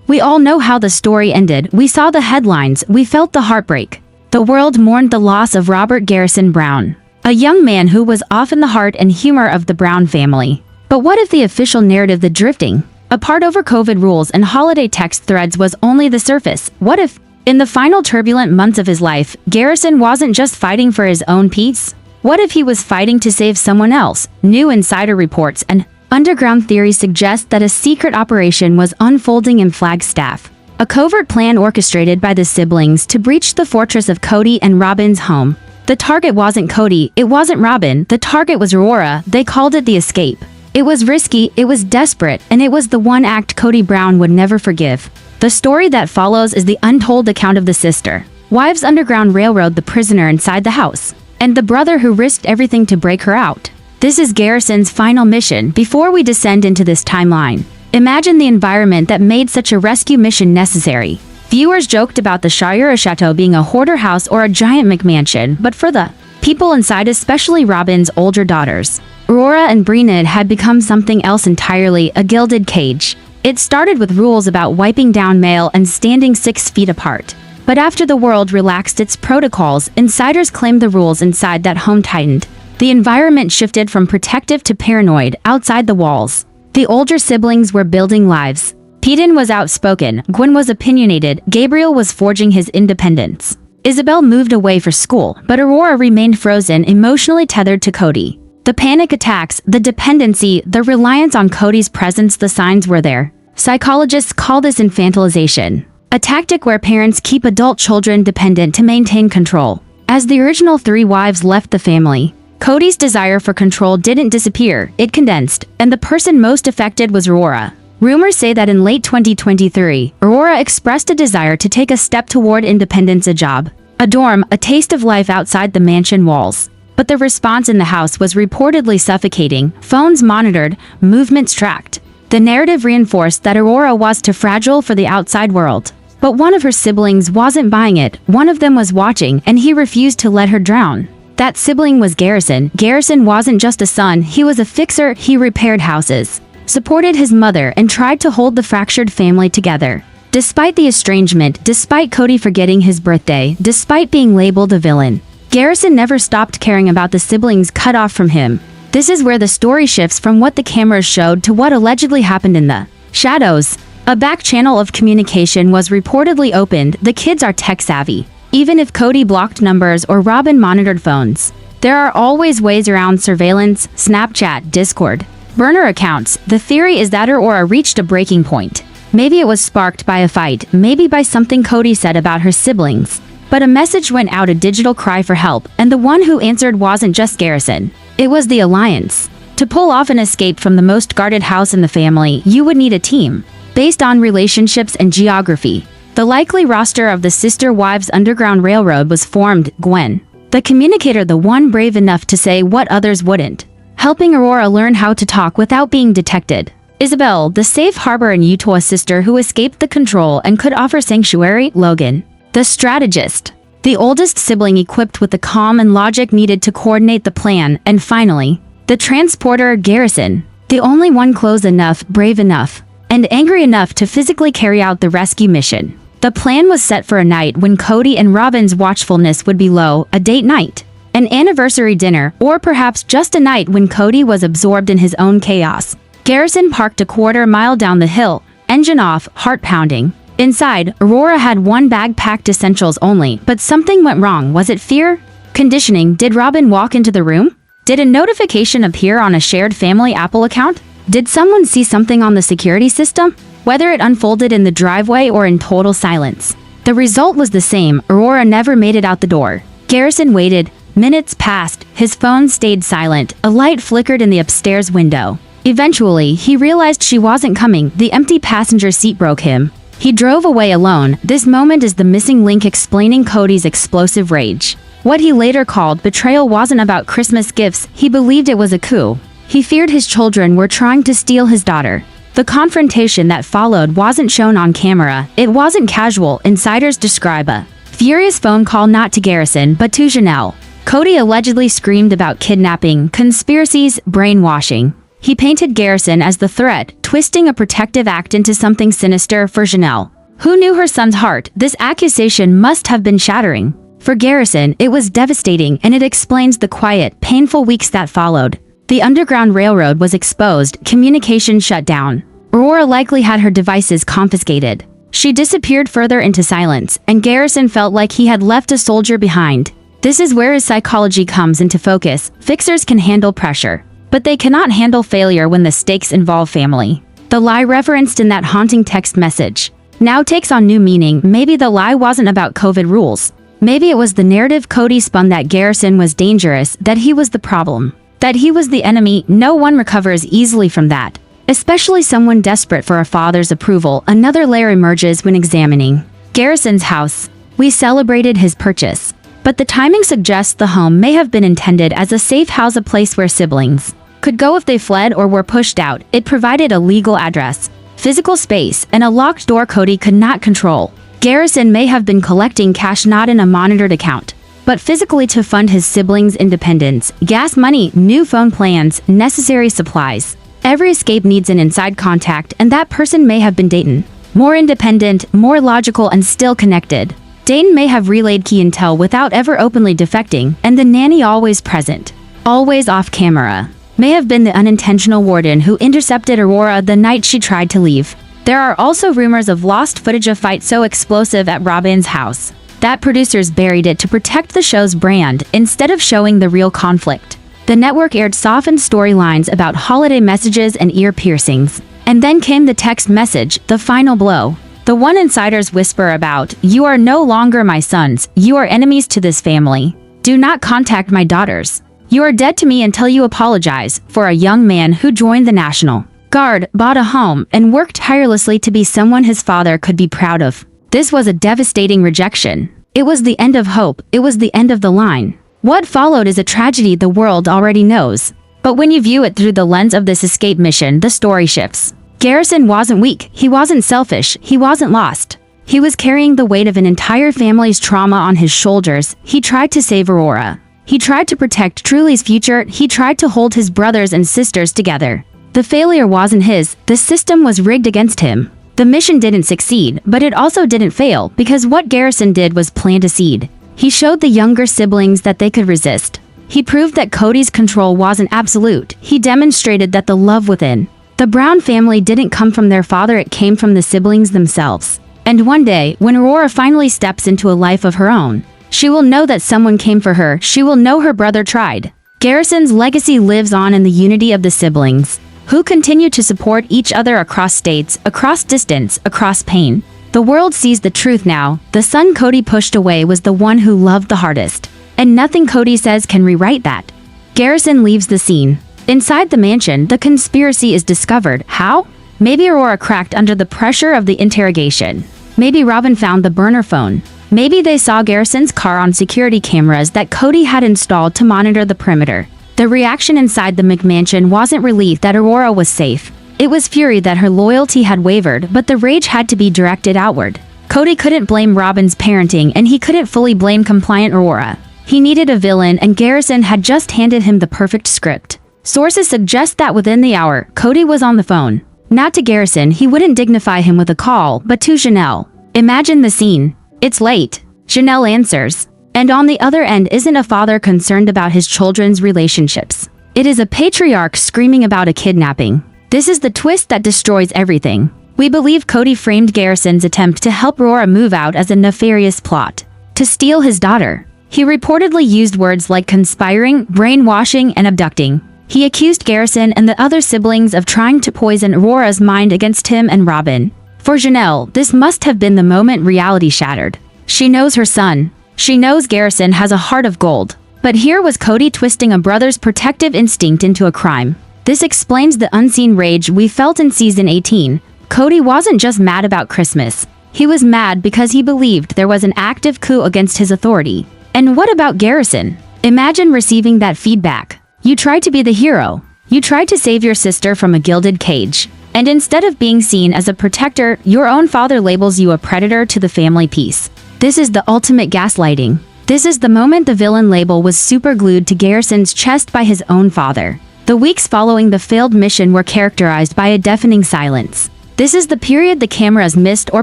We all know how the story ended. We saw the headlines. We felt the heartbreak. The world mourned the loss of Robert Garrison Brown, a young man who was often the heart and humor of the Brown family. But what if the official narrative, the drifting apart over COVID rules and holiday text threads, was only the surface? What if, in the final turbulent months of his life, Garrison wasn't just fighting for his own peace? What if he was fighting to save someone else? New insider reports and underground theories suggest that a secret operation was unfolding in Flagstaff. A covert plan orchestrated by the siblings to breach the fortress of Kody and Robyn's home. The target wasn't Kody, it wasn't Robyn, the target was Aurora. They called it the escape. It was risky, it was desperate, and it was the one act Kody Brown would never forgive. The story that follows is the untold account of the sister wives Underground Railroad, the prisoner inside the house, and the brother who risked everything to break her out. This is Garrison's final mission. Before we descend into this timeline, imagine the environment that made such a rescue mission necessary. Viewers joked about the Shire Chateau being a hoarder house or a giant McMansion, but for the people inside, especially Robyn's older daughters, Aurora and Brina, had become something else entirely, a gilded cage. It started with rules about wiping down mail and standing 6 feet apart. But after the world relaxed its protocols, insiders claimed the rules inside that home tightened. The environment shifted from protective to paranoid. Outside the walls, the older siblings were building lives. Peden was outspoken, Gwen was opinionated, Gabriel was forging his independence. Isabel moved away for school, but Aurora remained frozen, emotionally tethered to Kody. The panic attacks, the dependency, the reliance on Kody's presence, the signs were there. Psychologists call this infantilization, a tactic where parents keep adult children dependent to maintain control. As the original 3 wives left the family, Kody's desire for control didn't disappear, it condensed, and the person most affected was Aurora. Rumors say that in late 2023, Aurora expressed a desire to take a step toward independence, a job, a dorm, a taste of life outside the mansion walls. But the response in the house was reportedly suffocating, phones monitored, movements tracked. The narrative reinforced that Aurora was too fragile for the outside world. But one of her siblings wasn't buying it. One of them was watching, and he refused to let her drown. That sibling was Garrison. Garrison wasn't just a son, he was a fixer. He repaired houses, supported his mother, and tried to hold the fractured family together. Despite the estrangement, despite Kody forgetting his birthday, despite being labeled a villain, Garrison never stopped caring about the siblings cut off from him. This is where the story shifts from what the cameras showed to what allegedly happened in the shadows. A back channel of communication was reportedly opened. The kids are tech-savvy. Even if Kody blocked numbers or Robyn monitored phones, there are always ways around surveillance, Snapchat, Discord, burner accounts. The theory is that Aurora reached a breaking point. Maybe it was sparked by a fight, maybe by something Kody said about her siblings. But a message went out, a digital cry for help, and the one who answered wasn't just Garrison. It was the Alliance. To pull off an escape from the most guarded house in the family, you would need a team based on relationships and geography. The likely roster of the sister wives Underground Railroad was formed: Gwen, the communicator, the one brave enough to say what others wouldn't, helping Aurora learn how to talk without being detected; Isabel, the safe harbor and Utah sister who escaped the control and could offer sanctuary; Logan, the strategist, the oldest sibling equipped with the calm and logic needed to coordinate the plan; and finally, the transporter, Garrison, the only one close enough, brave enough, and angry enough to physically carry out the rescue mission. The plan was set for a night when Kody and Robyn's watchfulness would be low, a date night, an anniversary dinner, or perhaps just a night when Kody was absorbed in his own chaos. Garrison parked a quarter-mile down the hill, engine off, heart pounding. Inside, Aurora had one bag packed, essentials only, but something went wrong. Was it fear? Conditioning? Did Robyn walk into the room? Did a notification appear on a shared family Apple account? Did someone see something on the security system? Whether it unfolded in the driveway or in total silence, the result was the same. Aurora never made it out the door. Garrison waited. Minutes passed. His phone stayed silent. A light flickered in the upstairs window. Eventually, he realized she wasn't coming. The empty passenger seat broke him. He drove away alone. This moment is the missing link explaining Kody's explosive rage. What he later called betrayal wasn't about Christmas gifts. He believed it was a coup. He feared his children were trying to steal his daughter. The confrontation that followed wasn't shown on camera. It wasn't casual. Insiders describe a furious phone call not to Garrison, but to Janelle. Kody allegedly screamed about kidnapping, conspiracies, brainwashing. He painted Garrison as the threat, twisting a protective act into something sinister for Janelle, who knew her son's heart. This accusation must have been shattering. For Garrison, it was devastating, and it explains the quiet, painful weeks that followed. The Underground Railroad was exposed, communication shut down. Aurora likely had her devices confiscated. She disappeared further into silence, and Garrison felt like he had left a soldier behind. This is where his psychology comes into focus. Fixers can handle pressure, but they cannot handle failure when the stakes involve family. The lie referenced in that haunting text message now takes on new meaning. Maybe the lie wasn't about COVID rules. Maybe it was the narrative Kody spun that Garrison was dangerous, that he was the problem, that he was the enemy. No one recovers easily from that, especially someone desperate for a father's approval. Another layer emerges when examining Garrison's house. We celebrated his purchase, but the timing suggests the home may have been intended as a safe house, a place where siblings could go if they fled or were pushed out. It provided a legal address, physical space, and a locked door Kody could not control. Garrison may have been collecting cash not in a monitored account, but physically to fund his siblings' independence, gas money, new phone plans, necessary supplies. Every escape needs an inside contact, and that person may have been Dayton. More independent, more logical, and still connected. Dayton may have relayed key intel without ever openly defecting, and the nanny, always present, always off camera, may have been the unintentional warden who intercepted Aurora the night she tried to leave. There are also rumors of lost footage of fight so explosive at Robyn's house that producers buried it to protect the show's brand instead of showing the real conflict. The network aired softened storylines about holiday messages and ear piercings. And then came the text message, the final blow. The one insiders whisper about, "You are no longer my sons, you are enemies to this family. Do not contact my daughters. You are dead to me until you apologize." For a young man who joined the National Guard, bought a home, and worked tirelessly to be someone his father could be proud of, this was a devastating rejection. It was the end of hope. It was the end of the line. What followed is a tragedy the world already knows. But when you view it through the lens of this escape mission, the story shifts. Garrison wasn't weak, he wasn't selfish, he wasn't lost. He was carrying the weight of an entire family's trauma on his shoulders. He tried to save Aurora. He tried to protect Truly's future. He tried to hold his brothers and sisters together. The failure wasn't his, the system was rigged against him. The mission didn't succeed, but it also didn't fail, because what Garrison did was plant a seed. He showed the younger siblings that they could resist. He proved that Kody's control wasn't absolute. He demonstrated that the love within the Brown family didn't come from their father, it came from the siblings themselves. And one day, when Aurora finally steps into a life of her own, she will know that someone came for her. She will know her brother tried. Garrison's legacy lives on in the unity of the siblings, who continue to support each other across states, across distance, across pain. The world sees the truth now. The son Kody pushed away was the one who loved the hardest. And nothing Kody says can rewrite that. Garrison leaves the scene. Inside the mansion, the conspiracy is discovered. How? Maybe Aurora cracked under the pressure of the interrogation. Maybe Robyn found the burner phone. Maybe they saw Garrison's car on security cameras that Kody had installed to monitor the perimeter. The reaction inside the McMansion wasn't relief that Aurora was safe. It was fury that her loyalty had wavered, but the rage had to be directed outward. Kody couldn't blame Robyn's parenting, and he couldn't fully blame compliant Aurora. He needed a villain, and Garrison had just handed him the perfect script. Sources suggest that within the hour, Kody was on the phone. Not to Garrison, he wouldn't dignify him with a call, but to Janelle. Imagine the scene. It's late. Janelle answers. And on the other end isn't a father concerned about his children's relationships. It is a patriarch screaming about a kidnapping. This is the twist that destroys everything. We believe Kody framed Garrison's attempt to help Aurora move out as a nefarious plot to steal his daughter. He reportedly used words like conspiring, brainwashing, and abducting. He accused Garrison and the other siblings of trying to poison Aurora's mind against him and Robyn. For Janelle, this must have been the moment reality shattered. She knows her son. She knows Garrison has a heart of gold. But here was Kody twisting a brother's protective instinct into a crime. This explains the unseen rage we felt in Season 18. Kody wasn't just mad about Christmas. He was mad because he believed there was an active coup against his authority. And what about Garrison? Imagine receiving that feedback. You tried to be the hero. You tried to save your sister from a gilded cage. And instead of being seen as a protector, your own father labels you a predator to the family peace. This is the ultimate gaslighting. This is the moment the villain label was superglued to Garrison's chest by his own father. The weeks following the failed mission were characterized by a deafening silence. This is the period the cameras missed or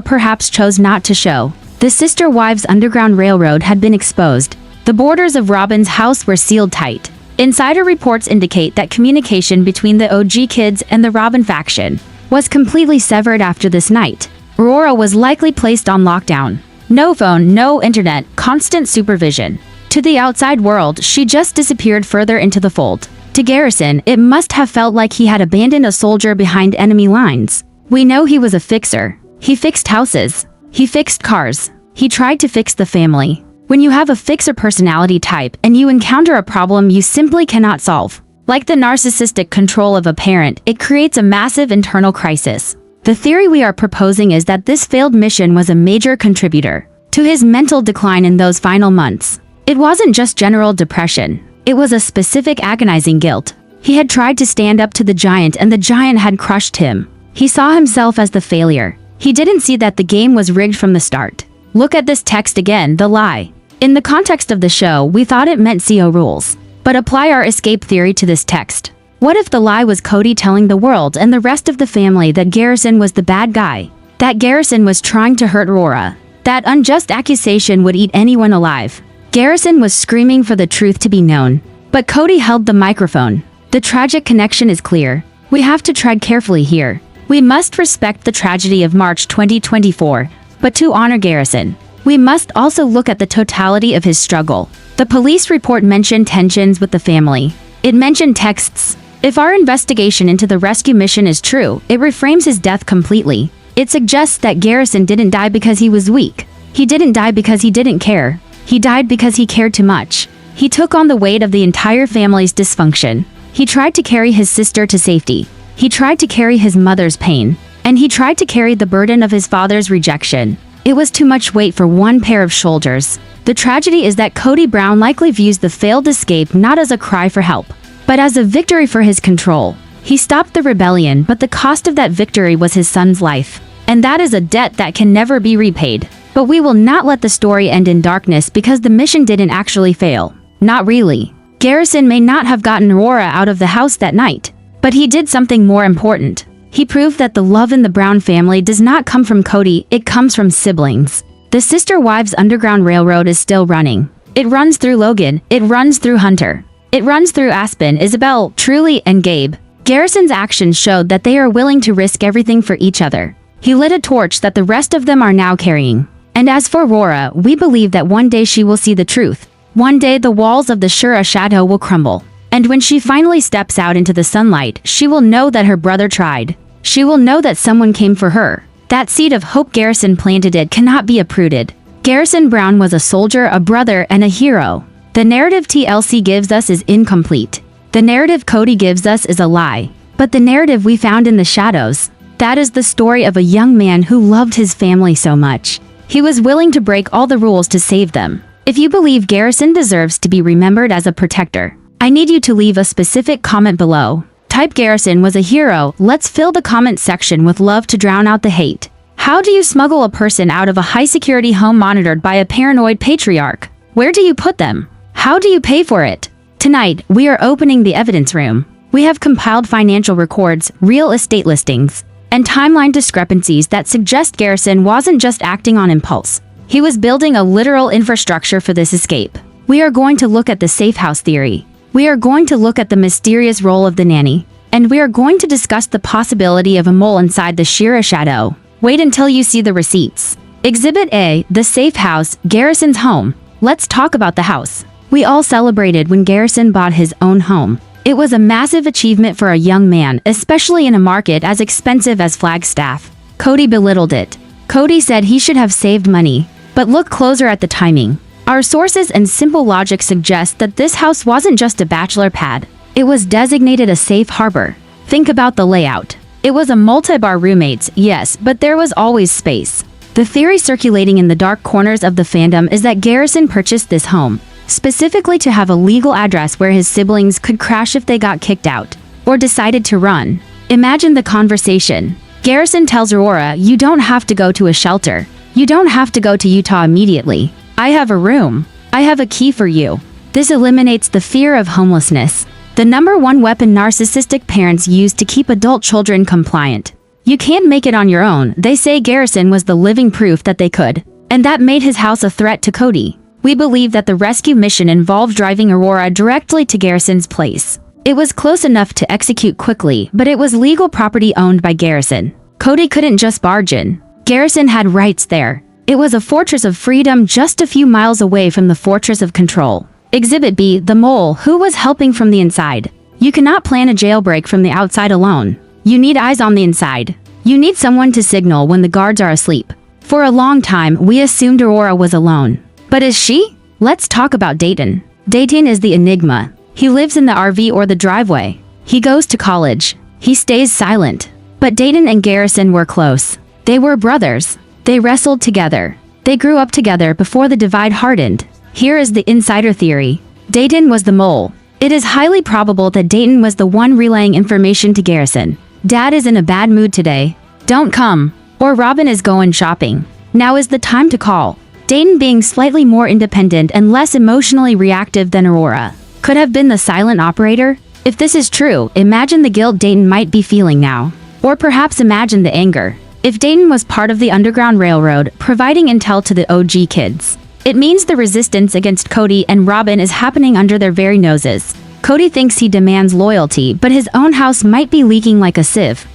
perhaps chose not to show. The sister wives' underground railroad had been exposed. The borders of Robyn's house were sealed tight. Insider reports indicate that communication between the OG kids and the Robyn faction was completely severed after this night. Aurora was likely placed on lockdown. No phone, no internet, constant supervision. To the outside world, she just disappeared further into the fold. To Garrison, it must have felt like he had abandoned a soldier behind enemy lines. We know he was a fixer. He fixed houses. He fixed cars. He tried to fix the family. When you have a fixer personality type and you encounter a problem you simply cannot solve, like the narcissistic control of a parent, it creates a massive internal crisis. The theory we are proposing is that this failed mission was a major contributor to his mental decline in those final months. It wasn't just general depression. It was a specific agonizing guilt. He had tried to stand up to the giant and the giant had crushed him. He saw himself as the failure. He didn't see that the game was rigged from the start. Look at this text again, the lie. In the context of the show, we thought it meant CO rules. But apply our escape theory to this text. What if the lie was Kody telling the world and the rest of the family that Garrison was the bad guy? That Garrison was trying to hurt Aurora? That unjust accusation would eat anyone alive? Garrison was screaming for the truth to be known. But Kody held the microphone. The tragic connection is clear. We have to tread carefully here. We must respect the tragedy of March 2024, but to honor Garrison, we must also look at the totality of his struggle. The police report mentioned tensions with the family. It mentioned texts. If our investigation into the rescue mission is true, it reframes his death completely. It suggests that Garrison didn't die because he was weak. He didn't die because he didn't care. He died because he cared too much. He took on the weight of the entire family's dysfunction. He tried to carry his sister to safety. He tried to carry his mother's pain. And he tried to carry the burden of his father's rejection. It was too much weight for one pair of shoulders. The tragedy is that Kody Brown likely views the failed escape not as a cry for help, but as a victory for his control. He stopped the rebellion, but the cost of that victory was his son's life. And that is a debt that can never be repaid. But we will not let the story end in darkness because the mission didn't actually fail. Not really. Garrison may not have gotten Aurora out of the house that night, but he did something more important. He proved that the love in the Brown family does not come from Kody, it comes from siblings. The sister wives' underground railroad is still running. It runs through Logan, it runs through Hunter. It runs through Aspen, Isabel, Truly, and Gabe. Garrison's actions showed that they are willing to risk everything for each other. He lit a torch that the rest of them are now carrying. And as for Aurora, we believe that one day she will see the truth. One day the walls of the Shura shadow will crumble. And when she finally steps out into the sunlight, she will know that her brother tried. She will know that someone came for her. That seed of hope Garrison planted it cannot be uprooted. Garrison Brown was a soldier, a brother, and a hero. The narrative TLC gives us is incomplete. The narrative Kody gives us is a lie. But the narrative we found in the shadows, that is the story of a young man who loved his family so much. He was willing to break all the rules to save them. If you believe Garrison deserves to be remembered as a protector, I need you to leave a specific comment below. Type Garrison was a hero. Let's fill the comment section with love to drown out the hate. How do you smuggle a person out of a high-security home monitored by a paranoid patriarch? Where do you put them? How do you pay for it? Tonight, we are opening the evidence room. We have compiled financial records, real estate listings, and timeline discrepancies that suggest Garrison wasn't just acting on impulse. He was building a literal infrastructure for this escape. We are going to look at the safe house theory. We are going to look at the mysterious role of the nanny. And we are going to discuss the possibility of a mole inside the Shira shadow. Wait until you see the receipts. Exhibit A, the safe house, Garrison's home. Let's talk about the house. We all celebrated when Garrison bought his own home. It was a massive achievement for a young man, especially in a market as expensive as Flagstaff. Kody belittled it. Kody said he should have saved money. But look closer at the timing. Our sources and simple logic suggest that this house wasn't just a bachelor pad. It was designated a safe harbor. Think about the layout. It was a multi-bar roommates, yes, but there was always space. The theory circulating in the dark corners of the fandom is that Garrison purchased this home specifically to have a legal address where his siblings could crash if they got kicked out or decided to run. Imagine the conversation. Garrison tells Aurora, "You don't have to go to a shelter. You don't have to go to Utah immediately. I have a room. I have a key for you." This eliminates the fear of homelessness. The number one weapon narcissistic parents use to keep adult children compliant. You can't make it on your own. They say Garrison was the living proof that they could. And that made his house a threat to Kody. We believe that the rescue mission involved driving Aurora directly to Garrison's place. It was close enough to execute quickly, but it was legal property owned by Garrison. Kody couldn't just barge in. Garrison had rights there. It was a fortress of freedom just a few miles away from the fortress of control. Exhibit B, the mole, who was helping from the inside. You cannot plan a jailbreak from the outside alone. You need eyes on the inside. You need someone to signal when the guards are asleep. For a long time, we assumed Aurora was alone. But is she? Let's talk about Dayton. Dayton is the enigma. He lives in the RV or the driveway. He goes to college. He stays silent. But Dayton and Garrison were close. They were brothers. They wrestled together. They grew up together before the divide hardened. Here is the insider theory. Dayton was the mole. It is highly probable that Dayton was the one relaying information to Garrison. Dad is in a bad mood today. Don't come. Or Robyn is going shopping. Now is the time to call. Dayton, being slightly more independent and less emotionally reactive than Aurora, could have been the silent operator. If this is true, imagine the guilt Dayton might be feeling now. Or perhaps imagine the anger. If Dayton was part of the Underground Railroad, providing intel to the OG kids, it means the resistance against Kody and Robyn is happening under their very noses. Kody thinks he demands loyalty, but his own house might be leaking like a sieve.